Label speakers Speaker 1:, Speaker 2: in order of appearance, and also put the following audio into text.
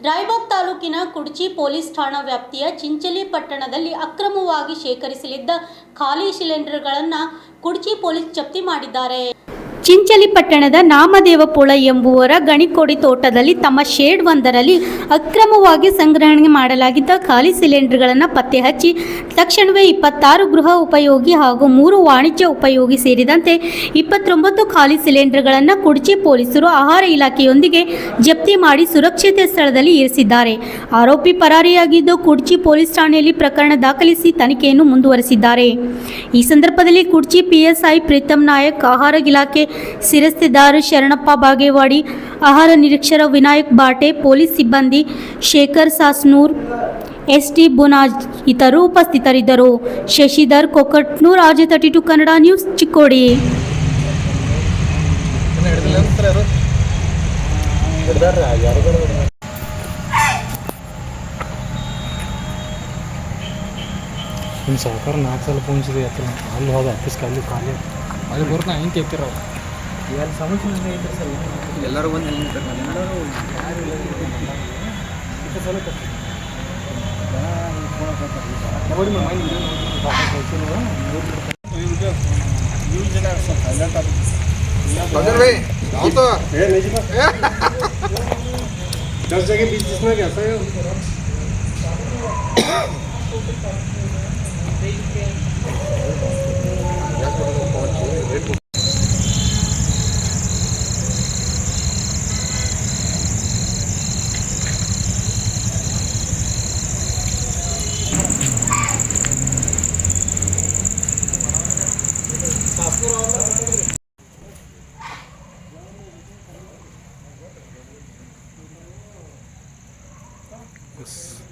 Speaker 1: ರಾಯಬಾಗ್ ತಾಲೂಕಿನ ಕುಡ್ಚಿ ಪೊಲೀಸ್ ಠಾಣಾ ವ್ಯಾಪ್ತಿಯ ಚಿಂಚಲಿ ಪಟ್ಟಣದಲ್ಲಿ ಅಕ್ರಮವಾಗಿ ಶೇಖರಿಸಲಿದ್ದ ಖಾಲಿ ಸಿಲಿಂಡರ್ಗಳನ್ನು ಕುಡ್ಚಿ ಪೊಲೀಸ್ ಜಪ್ತಿ ಮಾಡಿದ್ದಾರೆ. ಚಿಂಚಲಿ ಪಟ್ಟಣದ ನಾಮದೇವಪುಳ ಎಂಬುವರ ಗಣಿಕೋಡಿ ತೋಟದಲ್ಲಿ ತಮ್ಮ ಶೆಡ್ ಒಂದರಲ್ಲಿ ಅಕ್ರಮವಾಗಿ ಸಂಗ್ರಹಣೆ ಮಾಡಲಾಗಿದ್ದ ಖಾಲಿ ಸಿಲಿಂಡರ್ಗಳನ್ನು ಪತ್ತೆ ಹಚ್ಚಿ ತಕ್ಷಣವೇ 26 ಗೃಹ ಉಪಯೋಗಿ ಹಾಗೂ 3 ವಾಣಿಜ್ಯ ಉಪಯೋಗಿ ಸೇರಿದಂತೆ 29 ಖಾಲಿ ಸಿಲಿಂಡರ್ಗಳನ್ನು ಕುಡ್ಚಿ ಪೊಲೀಸರು ಆಹಾರ ಇಲಾಖೆಯೊಂದಿಗೆ ಜಪ್ತಿ ಮಾಡಿ ಸುರಕ್ಷಿತ ಸ್ಥಳದಲ್ಲಿ ಇರಿಸಿದ್ದಾರೆ. ಆರೋಪಿ ಪರಾರಿಯಾಗಿದ್ದು ಕುಡ್ಚಿ ಪೊಲೀಸ್ ಠಾಣೆಯಲ್ಲಿ ಪ್ರಕರಣ ದಾಖಲಿಸಿ ತನಿಖೆಯನ್ನು ಮುಂದುವರೆಸಿದ್ದಾರೆ. ಈ ಸಂದರ್ಭದಲ್ಲಿ ಕುಡ್ಚಿ ಪಿಎಸ್ಐ ಪ್ರೀತಮ್ ನಾಯಕ್, ಆಹಾರ ಇಲಾಖೆ ಶಿರಸ್ತೆದಾರ್ ಶರಣಪ್ಪ ಬಾಗೇವಾಡಿ, ಆಹಾರ ನಿರೀಕ್ಷರ ವಿನಾಯಕ್ ಬಾಟೆ, ಪೊಲೀಸ್ ಸಿಬ್ಬಂದಿ ಶೇಖರ್ ಸಾಸ್ನೂರ್, ಎಸ್ಟಿ ಬುನಾಜ್ ಇತರರು ಉಪಸ್ಥಿತರಿದ್ದರು. Shashidhar Kokatnur, RJ32 Kannada news, Chikkodi.
Speaker 2: ನಿಮ್ಮ ಸಾವುಕಾರ 4 ಸಲ ಫೋನ್ ಸಿದೆ ಅಲ್ಲಿ ಹೋದ ಆಫೀಸ್ಗೆ ಅಲ್ಲಿ ಖಾಲಿ ಅಲ್ಲಿ ಬರ್ತಾ ಹಿಂಗೆ ಎತ್ತಿರೋ ಯಾರು ಸಮಸ್ಯೆ ಐತೆ ಸರ್. ಎಲ್ಲರೂ ಬಂದು ಎಲ್ಲರೂ ಯಾರು दस जगह बीच जिसमें कैसा है Yes.